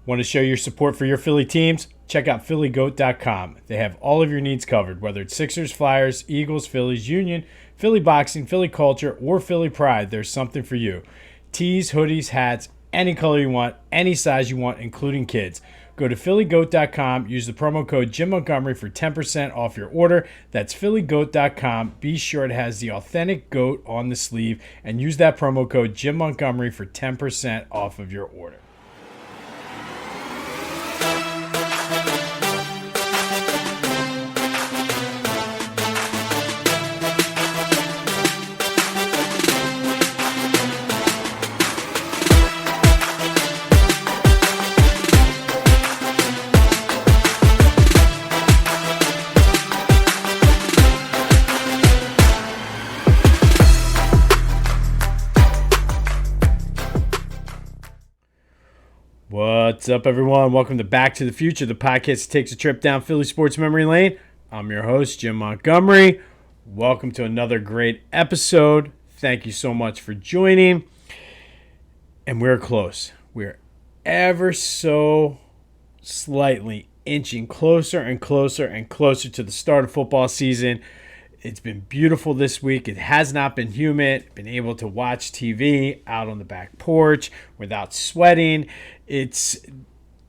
Want to show your support for your Philly teams? Check out PhillyGoat.com. They have all of your needs covered, whether it's Sixers, Flyers, Eagles, Phillies, Union, Philly boxing, Philly culture, or Philly pride. There's something for you. Tees, hoodies, hats, any color you want, any size you want, including kids. Go to PhillyGoat.com. Use the promo code Jim Montgomery for 10% off your order. That's PhillyGoat.com. Be sure it has the authentic goat on the sleeve, and use that promo code Jim Montgomery for 10% off of your order. What's up, everyone? Welcome to Back to the Future, the podcast that takes a trip down Philly sports memory lane. I'm your host, Jim Montgomery. Welcome to another great episode. Thank you so much for joining. And we're close. We're ever so slightly inching closer and closer and closer to the start of football season. It's been beautiful this week. It has not been humid. Been able to watch TV out on the back porch without sweating. It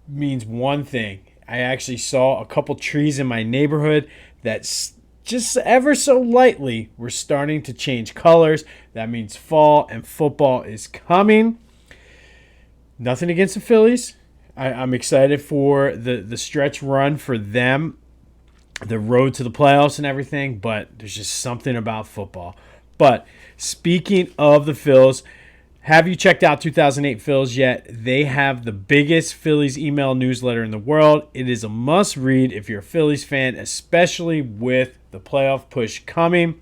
means one thing. I actually saw a couple trees in my neighborhood that just ever so lightly were starting to change colors. That means fall and football is coming. Nothing against the Phillies. I'm excited for the stretch run for them, the road to the playoffs and everything, but there's just something about football. But speaking of the Phils, have you checked out 2008 Phils yet? They have the biggest Phillies email newsletter in the world. It is a must-read if you're a Phillies fan, especially with the playoff push coming.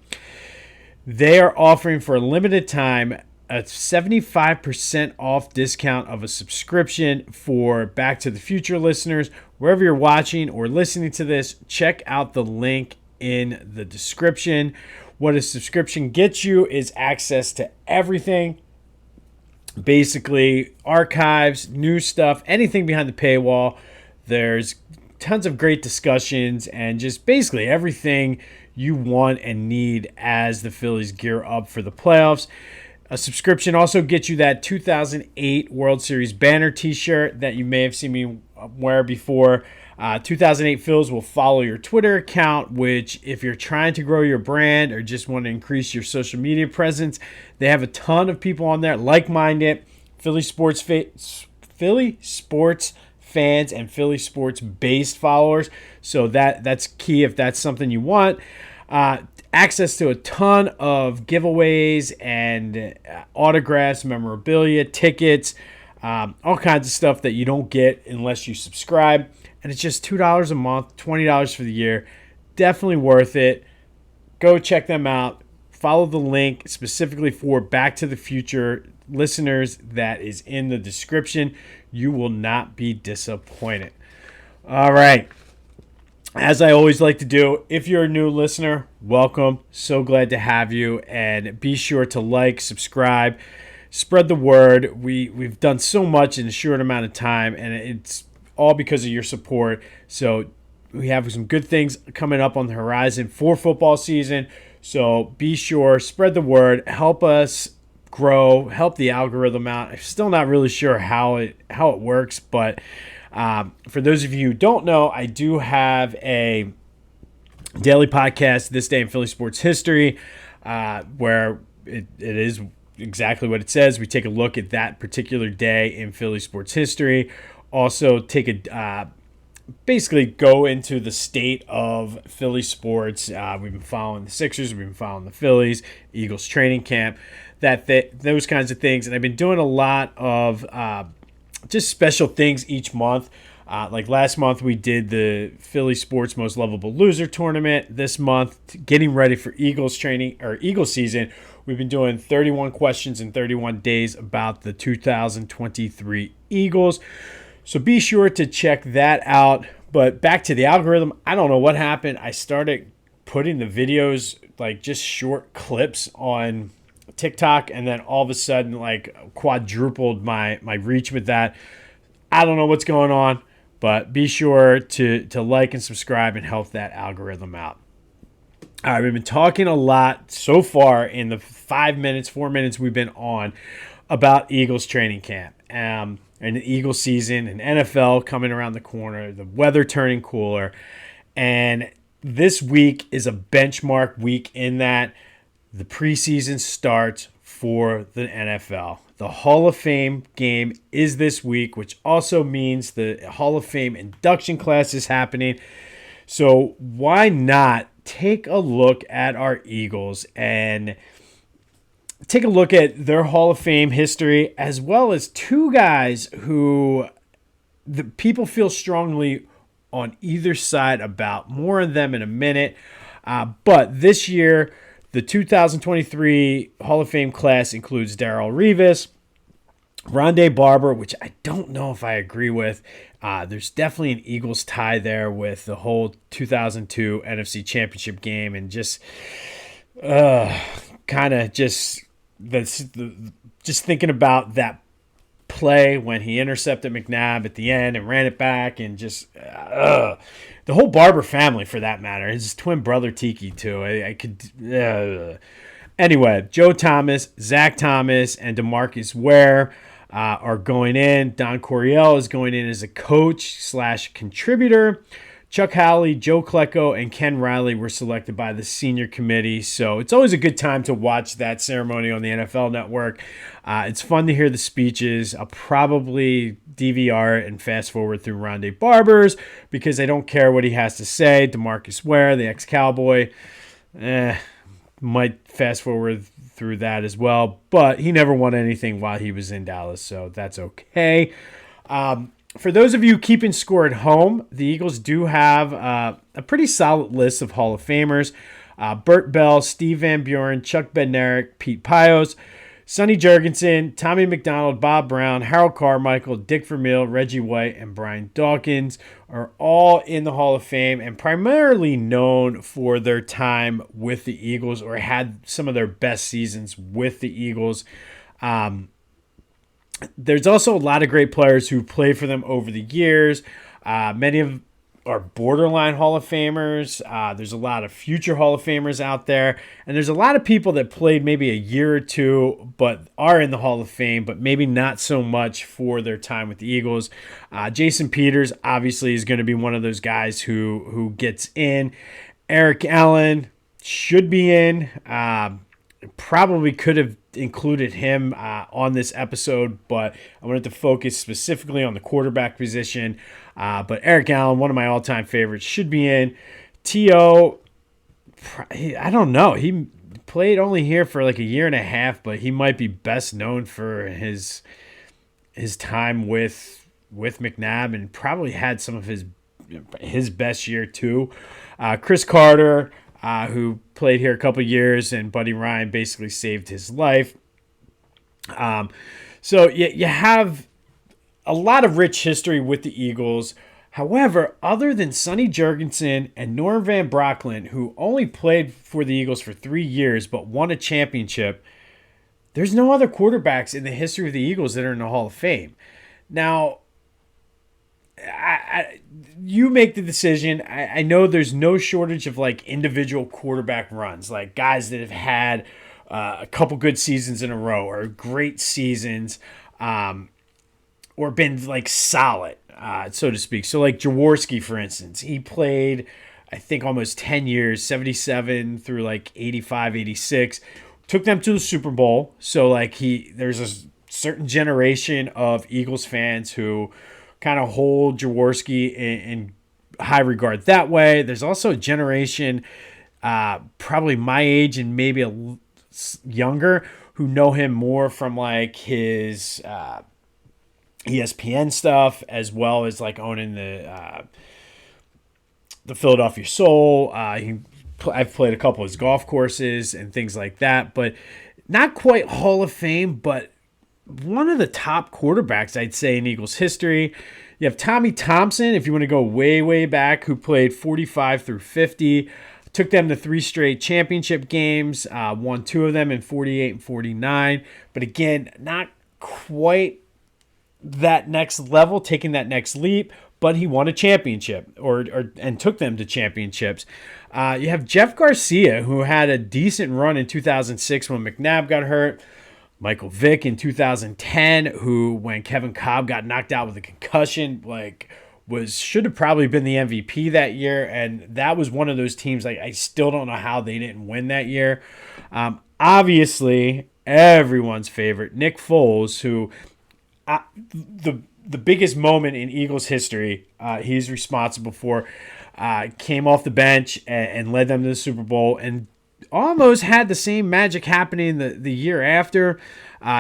They are offering for a limited time a 75% off discount of a subscription for Back to the Future listeners. Wherever you're watching or listening to this, check out the link in the description. What a subscription gets you is access to everything. Basically, archives, new stuff, anything behind the paywall. There's tons of great discussions and just basically everything you want and need as the Phillies gear up for the playoffs. A subscription also gets you that 2008 World Series banner t-shirt that you may have seen me wear before. 2008 Phils will follow your Twitter account, which if you're trying to grow your brand or just want to increase your social media presence, they have a ton of people on there like-minded, Philly sports fans and Philly sports-based followers. So that's key if that's something you want. Access to a ton of giveaways and autographs, memorabilia, tickets, all kinds of stuff that you don't get unless you subscribe. And it's just $2 a month, $20 for the year. Definitely worth it. Go check them out. Follow the link specifically for Back to the Future listeners that is in the description. You will not be disappointed. All right. As I always like to do, if you're a new listener, welcome. So glad to have you. And be sure to like, subscribe, spread the word. We've done so much in a short amount of time, and it's all because of your support. So we have some good things coming up on the horizon for football season. So be sure, spread the word, help us grow, help the algorithm out. I'm still not really sure how it works, but for those of you who don't know, I do have a daily podcast, This Day in Philly Sports History, where it is exactly what it says. We take a look at that particular day in Philly sports history. Also take basically go into the state of Philly sports. We've been following the Sixers. We've been following the Phillies, Eagles training camp, those kinds of things. And I've been doing a lot of just special things each month. Like last month, we did the Philly Sports Most Lovable Loser tournament. This month, getting ready for Eagles training or Eagles season, we've been doing 31 questions in 31 days about the 2023 Eagles. So be sure to check that out. But back to the algorithm, I don't know what happened. I started putting the videos, like just short clips on TikTok, and then all of a sudden like quadrupled my reach with that. I don't know what's going on, but be sure to like and subscribe and help that algorithm out. All right, we've been talking a lot so far in the 4 minutes we've been on about Eagles training camp and the Eagles season and NFL coming around the corner, the weather turning cooler. And this week is a benchmark week in that the preseason starts for the NFL. The Hall of Fame game is this week, which also means the Hall of Fame induction class is happening. So why not take a look at our Eagles and take a look at their Hall of Fame history, as well as two guys who the people feel strongly on either side about. More on them in a minute. But this year, the 2023 Hall of Fame class includes Darrelle Revis, Rondé Barber, which I don't know if I agree with. There's definitely an Eagles tie there with the whole 2002 NFC Championship game and just kind of just thinking about that play when he intercepted McNabb at the end and ran it back, and just the whole Barber family for that matter. His twin brother Tiki too. I could. Anyway, Joe Thomas, Zach Thomas, and DeMarcus Ware are going in. Don Coryell is going in as a coach/contributor. Chuck Howley, Joe Klecko, and Ken Riley were selected by the senior committee. So it's always a good time to watch that ceremony on the NFL Network. It's fun to hear the speeches. I'll probably DVR it and fast forward through Rondé Barber's because I don't care what he has to say. DeMarcus Ware, the ex-Cowboy, might fast forward through that as well. But he never won anything while he was in Dallas, so that's okay. For those of you keeping score at home, the Eagles do have a pretty solid list of Hall of Famers. Burt Bell, Steve Van Buren, Chuck Bednarik, Pete Pios, Sonny Jurgensen, Tommy McDonald, Bob Brown, Harold Carmichael, Dick Vermeil, Reggie White, and Brian Dawkins are all in the Hall of Fame and primarily known for their time with the Eagles or had some of their best seasons with the Eagles. There's also a lot of great players who played for them over the years. Many of are borderline Hall of Famers. There's a lot of future Hall of Famers out there. And there's a lot of people that played maybe a year or two but are in the Hall of Fame, but maybe not so much for their time with the Eagles. Jason Peters obviously is going to be one of those guys who gets in. Eric Allen should be in. Probably could have included him on this episode, but I wanted to focus specifically on the quarterback position. But Eric Allen, one of my all-time favorites, should be in. T.O., I don't know. He played only here for like a year and a half, but he might be best known for his time with McNabb and probably had some of his best year too. Chris Carter, who played here a couple years, and Buddy Ryan basically saved his life. So you have a lot of rich history with the Eagles. However, other than Sonny Jurgensen and Norm Van Brocklin, who only played for the Eagles for 3 years but won a championship, there's no other quarterbacks in the history of the Eagles that are in the Hall of Fame. Now, you make the decision. I know there's no shortage of like individual quarterback runs, like guys that have had a couple good seasons in a row or great seasons, or been like solid, so to speak. So like Jaworski, for instance, he played, I think, almost 10 years, 77 through like 85, 86, took them to the Super Bowl. So like there's a certain generation of Eagles fans who kind of hold Jaworski in high regard that way. There's also a generation, probably my age and maybe a younger, who know him more from like his ESPN stuff, as well as like owning the Philadelphia Soul. I've played a couple of his golf courses and things like that, but not quite Hall of Fame, but one of the top quarterbacks, I'd say, in Eagles history. You have Tommy Thompson, if you want to go way, way back, who played 45 through 50. Took them to 3 straight championship games, won 2 of them in 48 and 49. But again, not quite that next level, taking that next leap, but he won a championship and took them to championships. You have Jeff Garcia, who had a decent run in 2006 when McNabb got hurt. Michael Vick in 2010, who when Kevin Cobb got knocked out with a concussion, should have probably been the MVP that year, and that was one of those teams. I still don't know how they didn't win that year. Obviously, everyone's favorite, Nick Foles, who the biggest moment in Eagles history he's responsible for, came off the bench and led them to the Super Bowl and almost had the same magic happening the year after.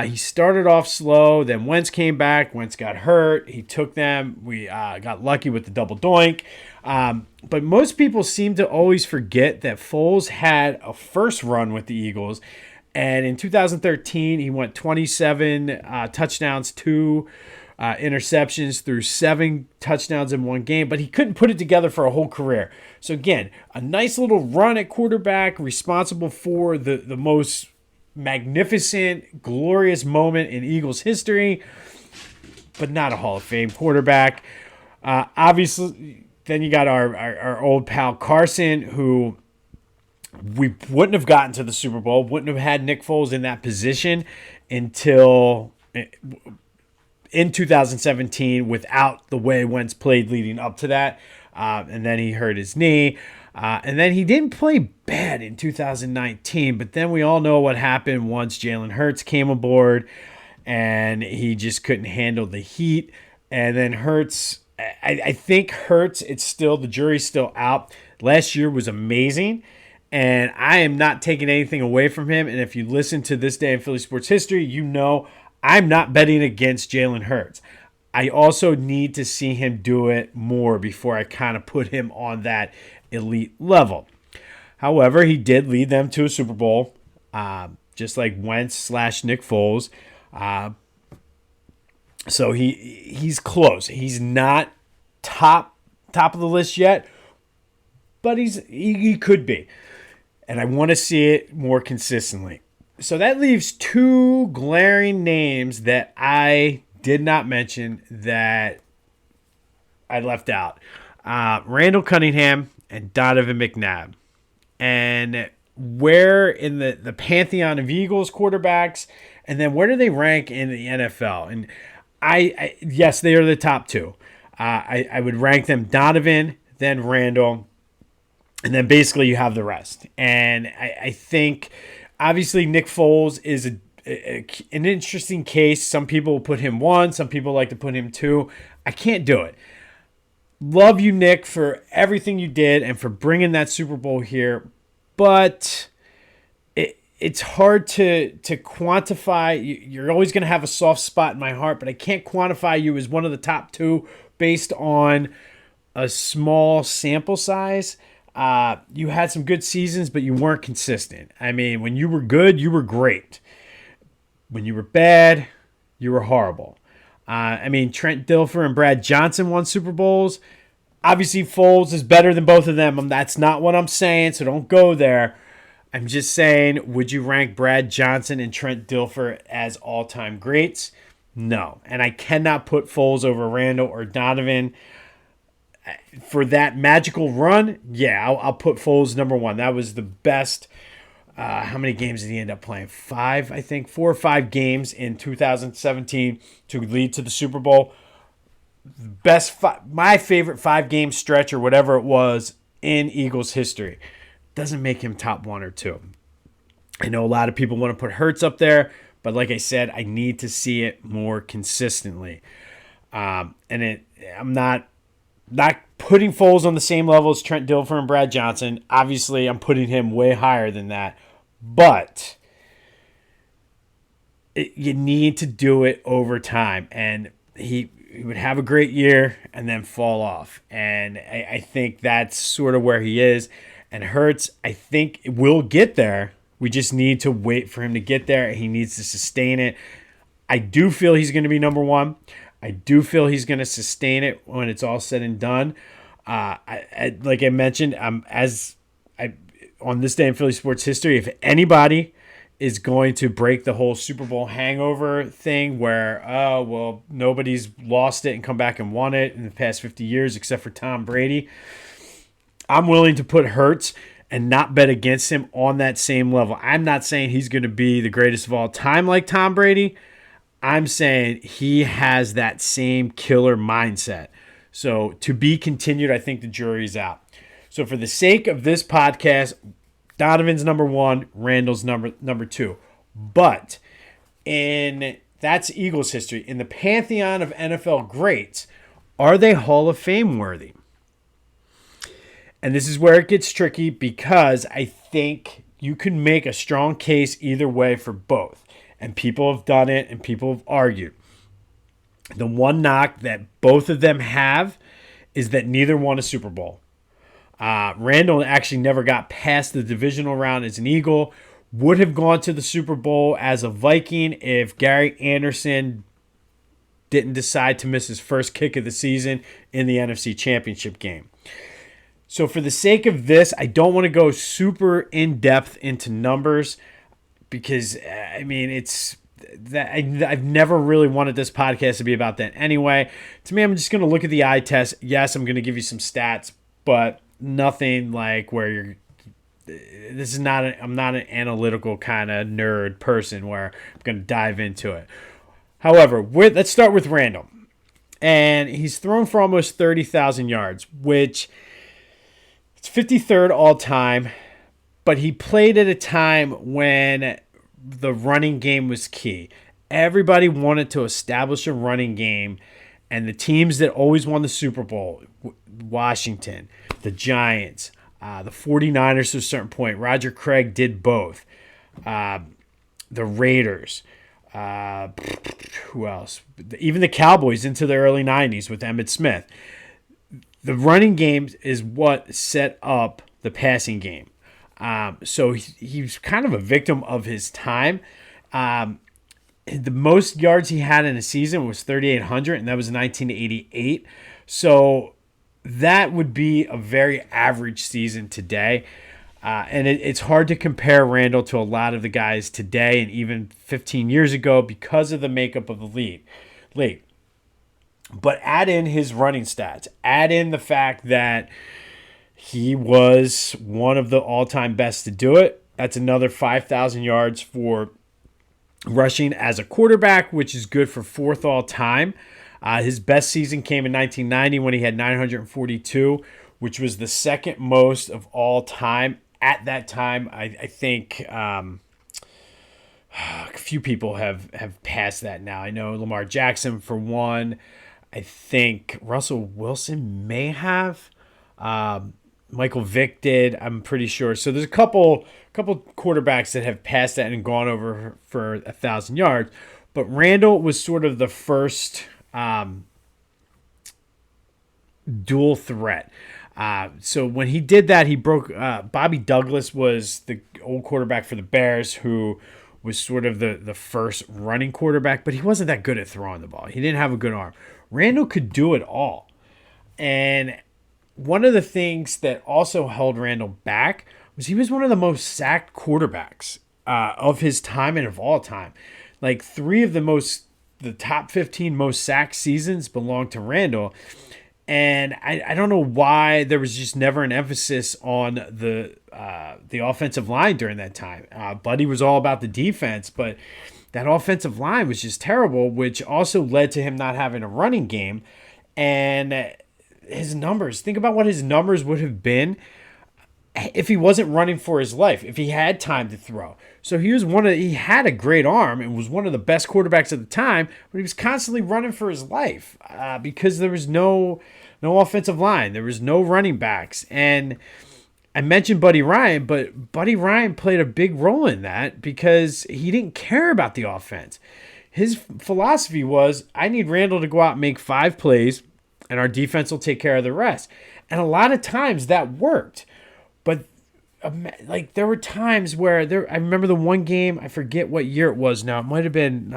He started off slow, then Wentz came back. Wentz got hurt. He took them. We got lucky with the double doink. But most people seem to always forget that Foles had a first run with the Eagles. And in 2013, he went 27 touchdowns, 2 interceptions through 7 touchdowns in one game, but he couldn't put it together for a whole career. So again, a nice little run at quarterback, responsible for the most magnificent, glorious moment in Eagles history, but not a Hall of Fame quarterback. Obviously, then you got our old pal Carson, who we wouldn't have gotten to the Super Bowl, wouldn't have had Nick Foles in that position until in 2017 without the way Wentz played leading up to that. And then he hurt his knee. And then he didn't play bad in 2019, but then we all know what happened once Jalen Hurts came aboard and he just couldn't handle the heat. And then Hurts, I think Hurts, the jury's still out. Last year was amazing. And I am not taking anything away from him. And if you listen to This Day in Philly Sports History, you know I'm not betting against Jalen Hurts. I also need to see him do it more before I kind of put him on that elite level. However, he did lead them to a Super Bowl, just like Wentz / Nick Foles. So he's close. He's not top of the list yet, but he could be. And I want to see it more consistently. So that leaves 2 glaring names that I did not mention that I left out. Randall Cunningham and Donovan McNabb. And where in the pantheon of Eagles quarterbacks, and then where do they rank in the NFL? And I yes, they are the top 2. I would rank them Donovan, then Randall, and then basically you have the rest. And I think obviously Nick Foles is an interesting case. Some people will put him 1. Some people like to put him 2. I can't do it. Love you, Nick, for everything you did and for bringing that Super Bowl here. But it's hard to quantify. You're always going to have a soft spot in my heart, but I can't quantify you as one of the top 2 based on a small sample size. You had some good seasons, but you weren't consistent. I mean, when you were good, you were great. When you were bad, you were horrible. Trent Dilfer and Brad Johnson won Super Bowls. Obviously, Foles is better than both of them. That's not what I'm saying, so don't go there. I'm just saying, would you rank Brad Johnson and Trent Dilfer as all-time greats? No. And I cannot put Foles over Randall or Donovan. For that magical run, yeah, I'll put Foles number 1. That was the best. How many games did he end up playing? 5, I think. 4 or 5 games in 2017 to lead to the Super Bowl. My favorite 5-game stretch or whatever it was in Eagles history. Doesn't make him top 1 or 2. I know a lot of people want to put Hurts up there, but like I said, I need to see it more consistently. I'm not putting Foles on the same level as Trent Dilfer and Brad Johnson. Obviously, I'm putting him way higher than that. But you need to do it over time. And he would have a great year and then fall off. And I think that's sort of where he is. And Hurts, I think, will get there. We just need to wait for him to get there. He needs to sustain it. I do feel he's going to be number 1. I do feel he's going to sustain it when it's all said and done. Like I mentioned, on This Day in Philly Sports History, if anybody is going to break the whole Super Bowl hangover thing where, oh, well, nobody's lost it and come back and won it in the past 50 years except for Tom Brady. I'm willing to put Hurts and not bet against him on that same level. I'm not saying he's going to be the greatest of all time like Tom Brady. I'm saying he has that same killer mindset. So to be continued, I think the jury's out. So for the sake of this podcast, Donovan's number 1, Randall's number 2. But that's Eagles history. In the pantheon of NFL greats, are they Hall of Fame worthy? And this is where it gets tricky because I think you can make a strong case either way for both. And people have done it and people have argued. The one knock that both of them have is that neither won a Super Bowl. Randall actually never got past the divisional round as an Eagle. Would have gone to the Super Bowl as a Viking if Gary Anderson didn't decide to miss his first kick of the season in the NFC Championship game. So for the sake of this, I don't want to go super in-depth into numbers because, I mean, it's that I've never really wanted this podcast to be about that anyway. To me, I'm just going to look at the eye test. Yes, I'm going to give you some stats, but nothing like where you're. This is not. I'm not an analytical kind of nerd person where I'm going to dive into it. However, let's start with Randall, and he's thrown for almost 30,000 yards, which it's 53rd all time. But he played at a time when the running game was key. Everybody wanted to establish a running game, and the teams that always won the Super Bowl, Washington, the Giants, the 49ers to a certain point. Roger Craig did both. The Raiders. Who else? Even the Cowboys into the early 90s with Emmitt Smith. The running game is what set up the passing game. So he's kind of a victim of his time. The most yards he had in a season was 3,800, and that was 1988. So that would be a very average season today. And it's hard to compare Randall to a lot of the guys today and even 15 years ago because of the makeup of the league. But add in his running stats. Add in the fact that he was one of the all-time best to do it. That's another 5,000 yards for rushing as a quarterback, which is good for 4th all-time. His best season came in 1990 when he had 942, which was the second most of all time. At that time, I think a few people have passed that now. I know Lamar Jackson for one. I think Russell Wilson may have. Michael Vick did, I'm pretty sure. So there's a couple quarterbacks that have passed that and gone over for 1,000 yards. But Randall was sort of the first dual threat. So when he did that, he broke. Bobby Douglas was the old quarterback for the Bears, who was sort of the first running quarterback, but he wasn't that good at throwing the ball. He didn't have a good arm. Randall could do it all. And one of the things that also held Randall back was he was one of the most sacked quarterbacks of his time and of all time. Like 3 of the top 15 most sacked seasons belonged to Randall. And I don't know why there was just never an emphasis on the offensive line during that time. Buddy was all about the defense, but that offensive line was just terrible, which also led to him not having a running game. And his numbers, think about what his numbers would have been if he wasn't running for his life, if he had time to throw. So he had a great arm and was one of the best quarterbacks at the time, but he was constantly running for his life because there was no offensive line. There was no running backs. And I mentioned Buddy Ryan, but Buddy Ryan played a big role in that because he didn't care about the offense. His philosophy was, I need Randall to go out and make 5 plays, and our defense will take care of the rest. And a lot of times that worked. But like there were times where I remember the one game, I forget what year it was now. It might have been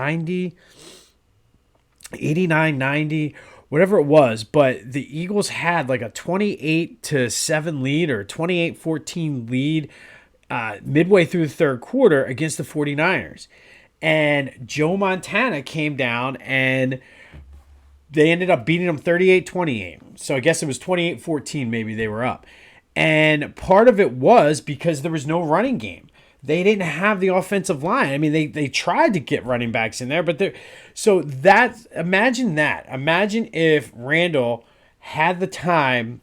89, 90, whatever it was. But the Eagles had like a 28-7 lead or 28-14 lead midway through the third quarter against the 49ers. And Joe Montana came down and they ended up beating them 38-28. So I guess it was 28-14 maybe they were up. And part of it was because there was no running game. They didn't have the offensive line. I mean, they tried to get running backs in there, but imagine that. Imagine if Randall had the time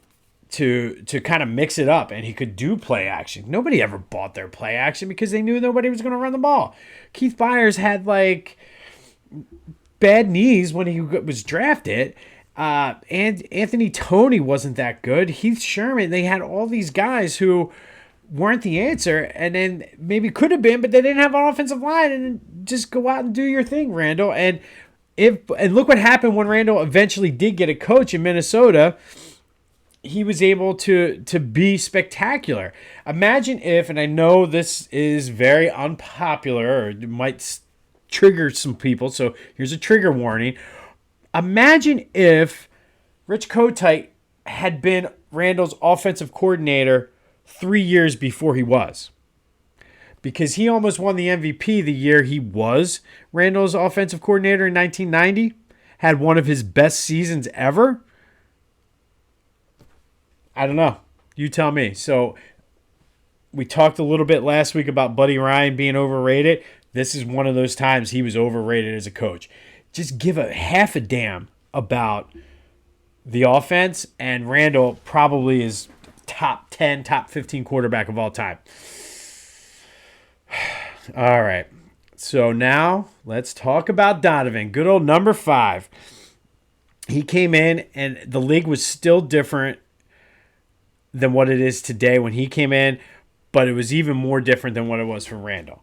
to kind of mix it up and he could do play action. Nobody ever bought their play action because they knew nobody was going to run the ball. Keith Byers had like bad knees when he was drafted. And Anthony Toney wasn't that good. Heath Sherman, they had all these guys who weren't the answer and then maybe could have been, but they didn't have an offensive line, and just go out and do your thing, Randall. And look what happened when Randall eventually did get a coach in Minnesota. He was able to be spectacular. Imagine if, and I know this is very unpopular or it might trigger some people, so here's a trigger warning. Imagine if Rich Kotite had been Randall's offensive coordinator 3 years before he was. Because he almost won the MVP the year he was Randall's offensive coordinator in 1990. Had one of his best seasons ever. I don't know. You tell me. So we talked a little bit last week about Buddy Ryan being overrated. This is one of those times he was overrated as a coach. Just give a half a damn about the offense, and Randall probably is top 10, top 15 quarterback of all time. All right. So now let's talk about Donovan. Good old number 5. He came in, and the league was still different than what it is today when he came in, but it was even more different than what it was for Randall.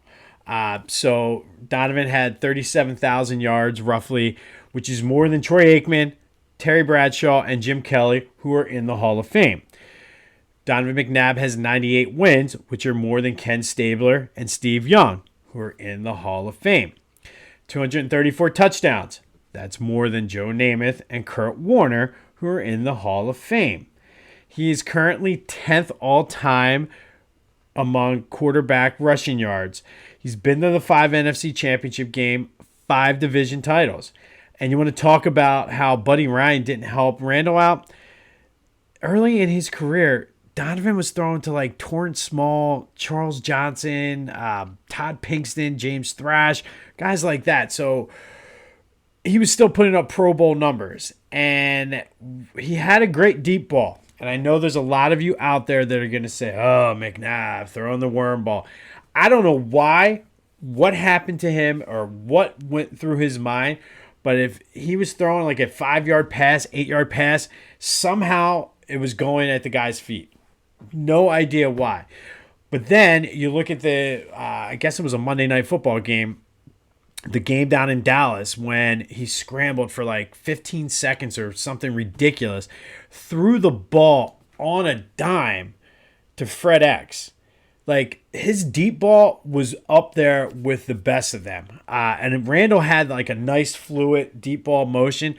So Donovan had 37,000 yards roughly, which is more than Troy Aikman, Terry Bradshaw, and Jim Kelly, who are in the Hall of Fame. Donovan McNabb has 98 wins, which are more than Ken Stabler and Steve Young, who are in the Hall of Fame. 234 touchdowns. That's more than Joe Namath and Kurt Warner, who are in the Hall of Fame. He is currently 10th all-time among quarterback rushing yards. He's been to the 5 NFC Championship game, 5 division titles. And you want to talk about how Buddy Ryan didn't help Randall out? Early in his career, Donovan was thrown to like Torrance Small, Charles Johnson, Todd Pinkston, James Thrash, guys like that. So he was still putting up Pro Bowl numbers. And he had a great deep ball. And I know there's a lot of you out there that are going to say, oh, McNabb, throwing the worm ball. I don't know what happened to him or what went through his mind. But if he was throwing like a 5-yard pass, 8-yard pass, somehow it was going at the guy's feet. No idea why. But then you look at I guess it was a Monday Night Football game, the game down in Dallas when he scrambled for like 15 seconds or something ridiculous, threw the ball on a dime to Fred X. Like, his deep ball was up there with the best of them. And Randall had like a nice fluid deep ball motion.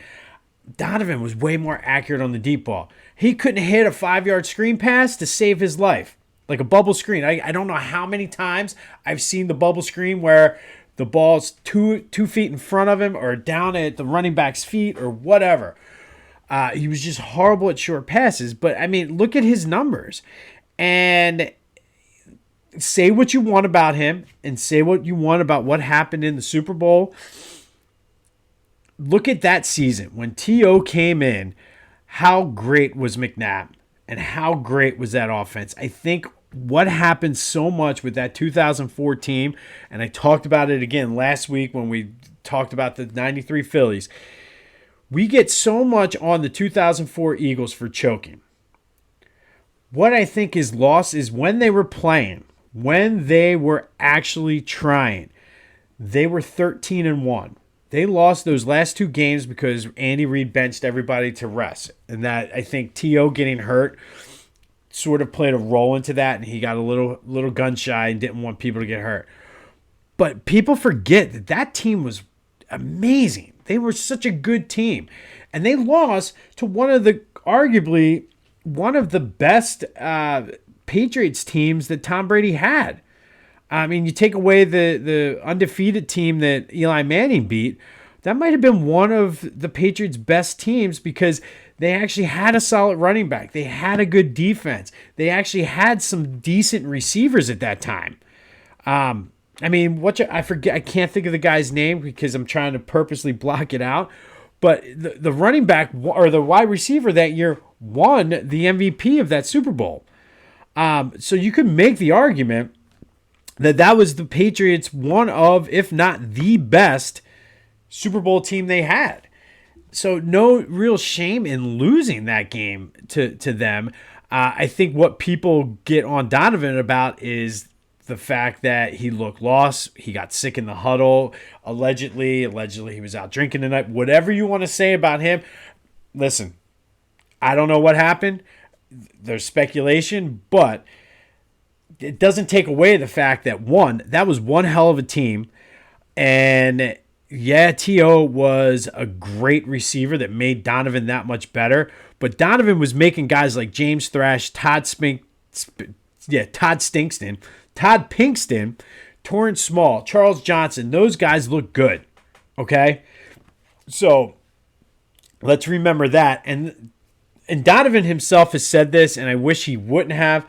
Donovan was way more accurate on the deep ball. He couldn't hit a 5-yard screen pass to save his life. Like a bubble screen. I don't know how many times I've seen the bubble screen where the ball's 2 feet in front of him or down at the running back's feet or whatever. He was just horrible at short passes. But, I mean, look at his numbers. And say what you want about him and say what you want about what happened in the Super Bowl. Look at that season. When T.O. came in, how great was McNabb and how great was that offense? I think what happened so much with that 2004 team, and I talked about it again last week when we talked about the 93 Phillies, we get so much on the 2004 Eagles for choking. What I think is lost is when they were playing, when they were actually trying, they were 13-1. They lost those last 2 games because Andy Reid benched everybody to rest. And that, I think T.O. getting hurt sort of played a role into that, and he got a little gun shy and didn't want people to get hurt. But people forget that that team was amazing. They were such a good team. And they lost to arguably one of the best Patriots teams that Tom Brady had. I mean, you take away the undefeated team that Eli Manning beat, that might have been one of the Patriots' best teams because they actually had a solid running back. They had a good defense. They actually had some decent receivers at that time. I mean, I forget. I can't think of the guy's name because I'm trying to purposely block it out. But the running back or the wide receiver that year won the MVP of that Super Bowl. So you could make the argument that was the Patriots' one of, if not the best Super Bowl team they had. So no real shame in losing that game to them. I think what people get on Donovan about is the fact that he looked lost. He got sick in the huddle. Allegedly he was out drinking tonight. Whatever you want to say about him, listen, I don't know what happened. There's speculation, but it doesn't take away the fact that that was one hell of a team. And yeah, T.O. was a great receiver that made Donovan that much better. But Donovan was making guys like James Thrash, Todd Stinkston, Todd Pinkston, Torrance Small, Charles Johnson. Those guys look good. Okay? So let's remember that. And Donovan himself has said this, and I wish he wouldn't have,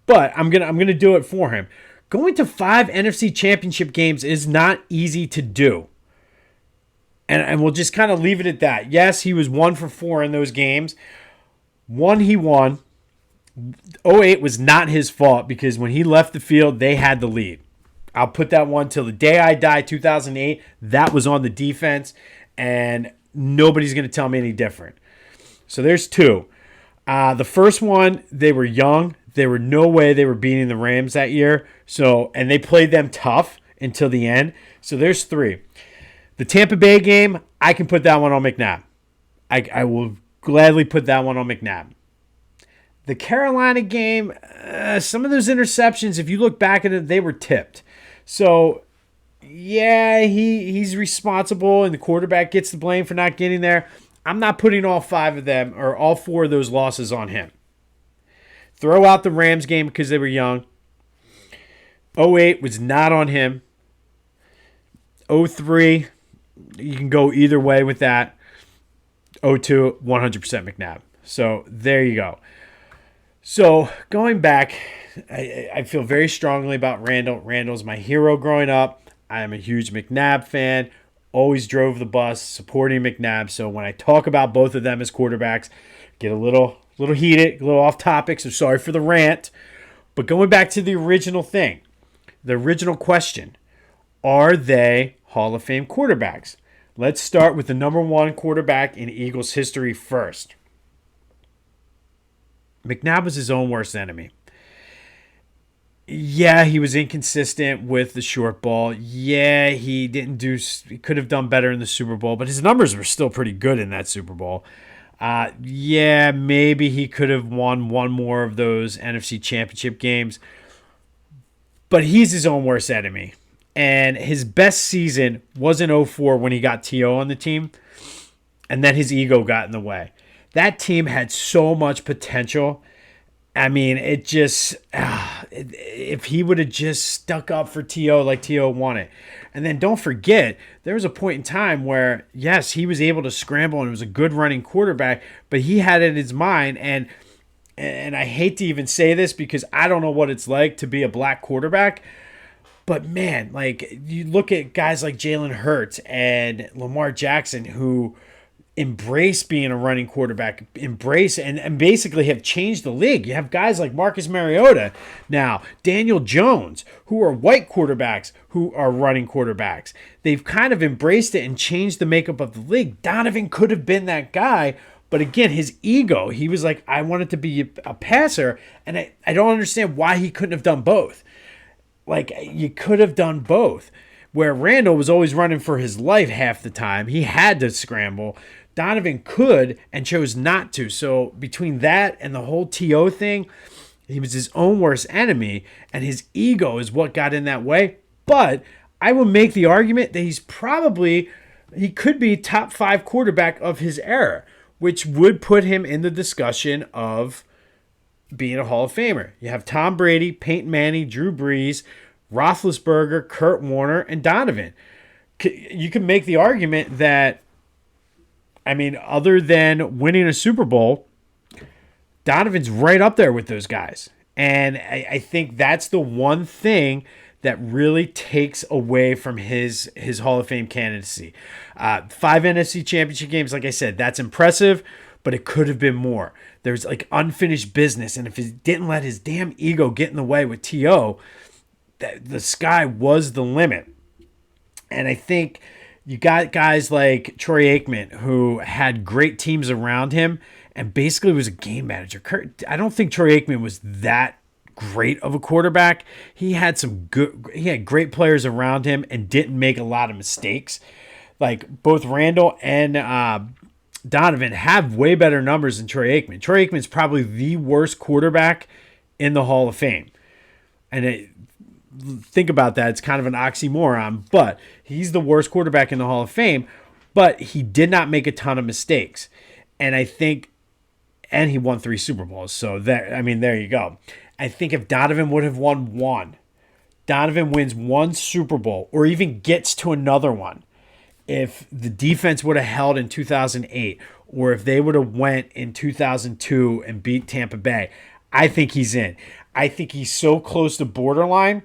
but I'm gonna do it for him. Going to 5 NFC Championship games is not easy to do. And we'll just kind of leave it at that. Yes, he was 1 for 4 in those games. One he won. 08 was not his fault because when he left the field, they had the lead. I'll put that one till the day I die, 2008. That was on the defense, and nobody's going to tell me any different. So there's 2. The first one, they were young. There were no way they were beating the Rams that year. And they played them tough until the end. So there's 3. The Tampa Bay game, I can put that one on McNabb. I will gladly put that one on McNabb. The Carolina game, some of those interceptions, if you look back at it, they were tipped. So, yeah, he's responsible, and the quarterback gets the blame for not getting there. I'm not putting all 5 of them or all 4 of those losses on him. Throw out the Rams game because they were young. 08 was not on him. 03, you can go either way with that. 02, 100% McNabb. So there you go. So going back, I feel very strongly about Randall. Randall's my hero growing up. I am a huge McNabb fan. Always drove the bus supporting McNabb. So when I talk about both of them as quarterbacks, get a little heated, a little off topic. So sorry for the rant. But going back to the original thing, the original question, are they Hall of Fame quarterbacks? Let's start with the number 1 quarterback in Eagles history first. McNabb was his own worst enemy. Yeah, he was inconsistent with the short ball. Yeah, he could have done better in the Super Bowl, but his numbers were still pretty good in that Super Bowl. Yeah, maybe he could have won one more of those NFC Championship games, but he's his own worst enemy. And his best season was in 04 when he got T.O. on the team, and then his ego got in the way. That team had so much potential. I mean, it just, if he would have just stuck up for T.O. like T.O. wanted. And then don't forget, there was a point in time where, yes, he was able to scramble and was a good running quarterback, but he had it in his mind, and I hate to even say this because I don't know what it's like to be a black quarterback, but man, like you look at guys like Jalen Hurts and Lamar Jackson who embrace being a running quarterback, embrace and basically have changed the league. You have guys like Marcus Mariota now, Daniel Jones, who are white quarterbacks who are running quarterbacks. They've kind of embraced it and changed the makeup of the league. Donovan could have been that guy, but again, his ego, he was like, I wanted to be a passer, and I don't understand why he couldn't have done both. Like, you could have done both. Where Randall was always running for his life half the time. He had to scramble. Donovan could and chose not to. So between that and the whole T.O. thing, he was his own worst enemy, and his ego is what got in that way. But I will make the argument that he could be top 5 quarterback of his era, which would put him in the discussion of being a Hall of Famer. You have Tom Brady, Peyton Manning, Drew Brees, Roethlisberger, Kurt Warner, and Donovan. You can make the argument that, I mean, other than winning a Super Bowl, Donovan's right up there with those guys. And I think that's the one thing that really takes away from his Hall of Fame candidacy. 5 NFC championship games, like I said, that's impressive, but it could have been more. There's like unfinished business, and if he didn't let his damn ego get in the way with T.O., the sky was the limit. And I think you got guys like Troy Aikman, who had great teams around him and basically was a game manager. I don't think Troy Aikman was that great of a quarterback. He had great players around him and didn't make a lot of mistakes. Like both Randall and Donovan have way better numbers than Troy Aikman. Troy Aikman's probably the worst quarterback in the Hall of Fame. And think about that. It's kind of an oxymoron, but he's the worst quarterback in the Hall of Fame, but he did not make a ton of mistakes. And I think, and he won 3 Super Bowls. So there you go. I think if Donovan would have won one, Donovan wins 1 Super Bowl or even gets to another one, if the defense would have held in 2008 or if they would have went in 2002 and beat Tampa Bay, I think he's in. I think he's so close to borderline,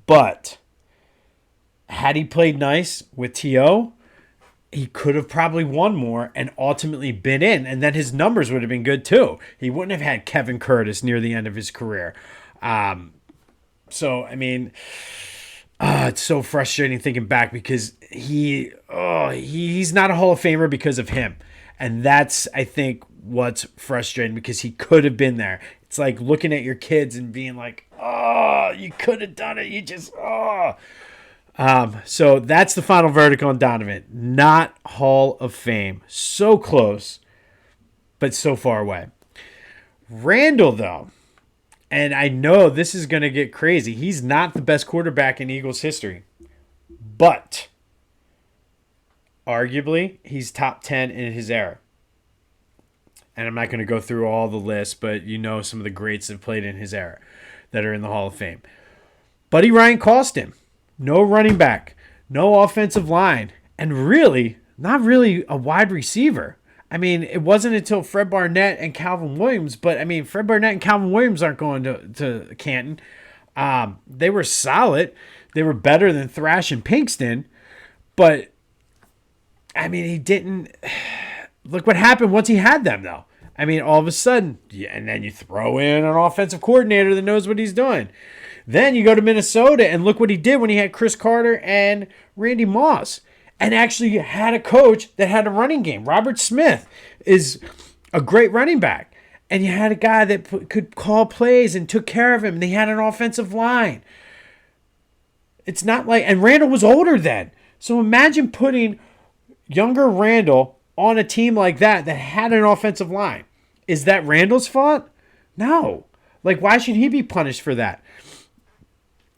but had he played nice with T.O., he could have probably won more and ultimately been in, and then his numbers would have been good too. He wouldn't have had Kevin Curtis near the end of his career. So, I mean, it's so frustrating thinking back because he's not a Hall of Famer because of him. And that's, I think, what's frustrating because he could have been there. It's like looking at your kids and being like, oh, you could have done it. You just, oh. So that's the final verdict on Donovan. Not Hall of Fame. So close, but so far away. Randall, though, and I know this is going to get crazy. He's not the best quarterback in Eagles history, but arguably he's top 10 in his era. And I'm not going to go through all the lists, but you know some of the greats that played in his era that are in the Hall of Fame. Buddy Ryan cost him. No running back, no offensive line, and really, not really a wide receiver. I mean, it wasn't until Fred Barnett and Calvin Williams, but I mean, Fred Barnett and Calvin Williams aren't going to Canton. They were solid. They were better than Thrash and Pinkston, but I mean, he didn't. Look what happened once he had them, though. I mean, all of a sudden, and then you throw in an offensive coordinator that knows what he's doing. Then you go to Minnesota and look what he did when he had Chris Carter and Randy Moss and actually had a coach that had a running game. Robert Smith is a great running back. And you had a guy that could call plays and took care of him. And they had an offensive line. It's not like, and Randall was older then. So imagine putting younger Randall on a team like that had an offensive line. Is that Randall's fault? No. Like, why should he be punished for that?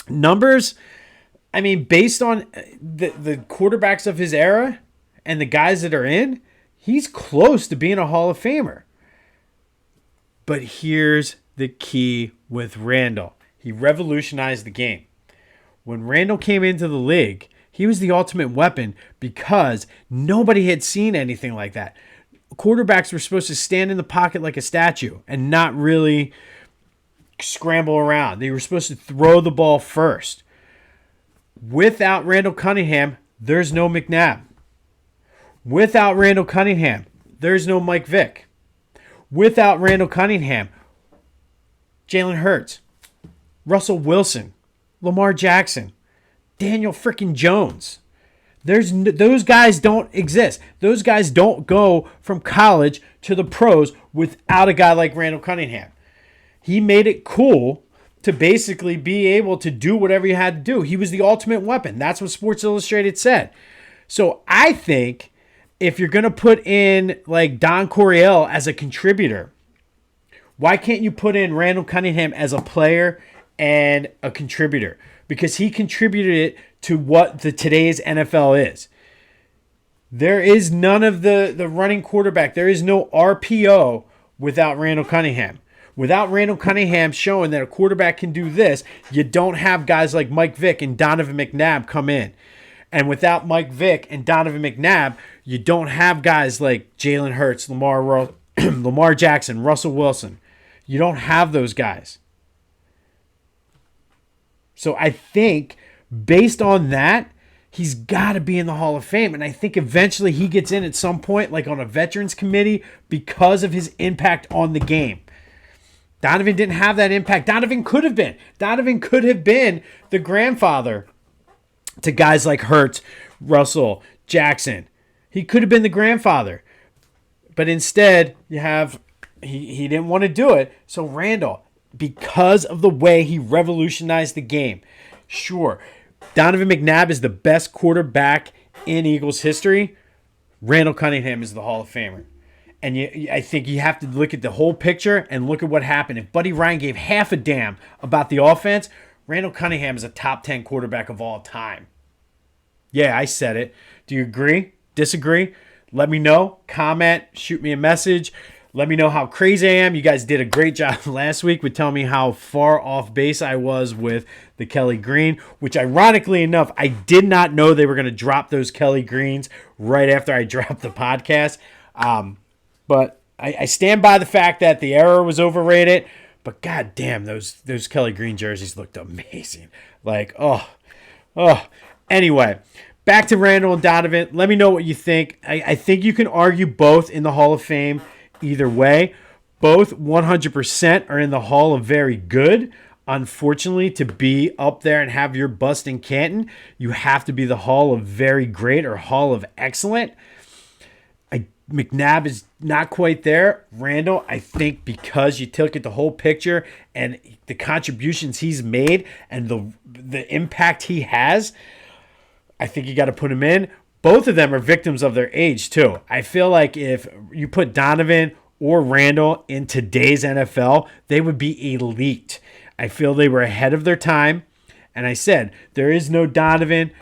Numbers, I mean, based on the quarterbacks of his era and the guys that are in, he's close to being a Hall of Famer. But here's the key with Randall. He revolutionized the game. When Randall came into the league, he was the ultimate weapon because nobody had seen anything like that. Quarterbacks were supposed to stand in the pocket like a statue and not really scramble around. They were supposed to throw the ball first. Without Randall Cunningham, there's no McNabb. Without Randall Cunningham, there's no Mike Vick. Without Randall Cunningham, Jalen Hurts, Russell Wilson, Lamar Jackson, Daniel freaking Jones. Those guys don't exist. Those guys don't go from college to the pros without a guy like Randall Cunningham. He made it cool to basically be able to do whatever you had to do. He was the ultimate weapon. That's what Sports Illustrated said. So I think if you're going to put in like Don Coryell as a contributor, why can't you put in Randall Cunningham as a player and a contributor? Because he contributed it to what today's NFL is. There is none of the running quarterback. There is no RPO without Randall Cunningham. Without Randall Cunningham showing that a quarterback can do this, you don't have guys like Mike Vick and Donovan McNabb come in. And without Mike Vick and Donovan McNabb, you don't have guys like Jalen Hurts, Lamar Jackson, Russell Wilson. You don't have those guys. So I think based on that, he's got to be in the Hall of Fame. And I think eventually he gets in at some point, like on a veterans committee, because of his impact on the game. Donovan didn't have that impact. Donovan could have been. Donovan could have been the grandfather to guys like Hurts, Russell, Jackson. He could have been the grandfather. But instead, you have he didn't want to do it. So Randall, because of the way he revolutionized the game. Sure, Donovan McNabb is the best quarterback in Eagles history. Randall Cunningham is the Hall of Famer. And I think you have to look at the whole picture and look at what happened. If Buddy Ryan gave half a damn about the offense, Randall Cunningham is a top 10 quarterback of all time. Yeah, I said it. Do you agree? Disagree? Let me know. Comment. Shoot me a message. Let me know how crazy I am. You guys did a great job last week with telling me how far off base I was with the Kelly Green, which ironically enough, I did not know they were going to drop those Kelly Greens right after I dropped the podcast. But I stand by the fact that the era was overrated. But god damn, those Kelly Green jerseys looked amazing. Like, oh. Anyway, back to Randall and Donovan. Let me know what you think. I think you can argue both in the Hall of Fame either way. Both 100% are in the Hall of Very Good. Unfortunately, to be up there and have your bust in Canton, you have to be the Hall of Very Great or Hall of Excellent. McNabb is not quite there. Randall, I think because you took it the whole picture and the contributions he's made and the impact he has, I think you got to put him in. Both of them are victims of their age too. I feel like if you put Donovan or Randall in today's NFL, they would be elite. I feel they were ahead of their time. And I said, there is no Donovan,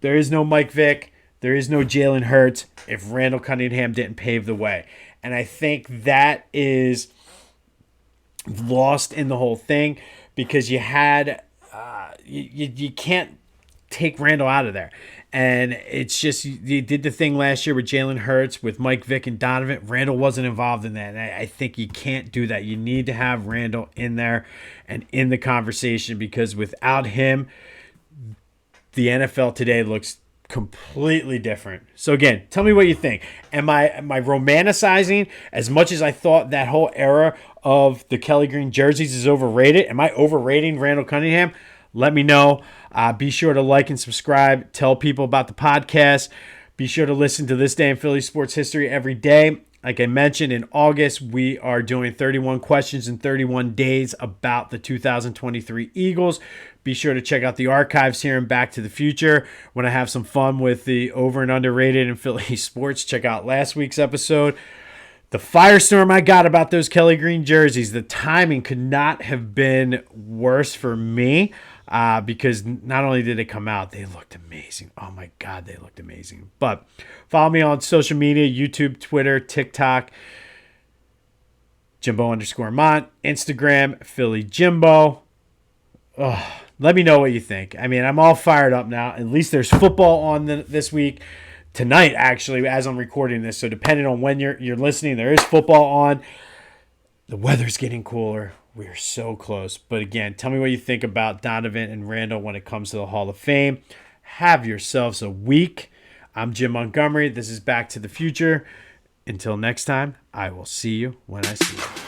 there is no Mike Vick, there is no Jalen Hurts if Randall Cunningham didn't pave the way. And I think that is lost in the whole thing because you had you can't take Randall out of there. And it's just you did the thing last year with Jalen Hurts, with Mike Vick and Donovan. Randall wasn't involved in that. And I think you can't do that. You need to have Randall in there and in the conversation because without him, the NFL today looks completely different. So again, tell me what you think. Am I romanticizing as much as I thought that whole era of the Kelly Green jerseys is overrated? Am I overrating Randall Cunningham? Let me know. Be sure to like and subscribe. Tell people about the podcast. Be sure to listen to This Day in Philly Sports History every day. Like I mentioned, in August, we are doing 31 questions in 31 days about the 2023 Eagles. Be sure to check out the archives here in Back to the Future. When I have some fun with the over and underrated in Philly sports, check out last week's episode. The firestorm I got about those Kelly Green jerseys, the timing could not have been worse for me because not only did they come out, they looked amazing. Oh my God, they looked amazing. But follow me on social media, YouTube, Twitter, TikTok, Jimbo_Mont, Instagram, Philly Jimbo. Oh, let me know what you think. I mean, I'm all fired up now. At least there's football on this week. Tonight, actually, as I'm recording this. So depending on when you're listening, there is football on. The weather's getting cooler. We're so close. But again, tell me what you think about Donovan and Randall when it comes to the Hall of Fame. Have yourselves a week. I'm Jim Montgomery. This is Back to the Future. Until next time, I will see you when I see you.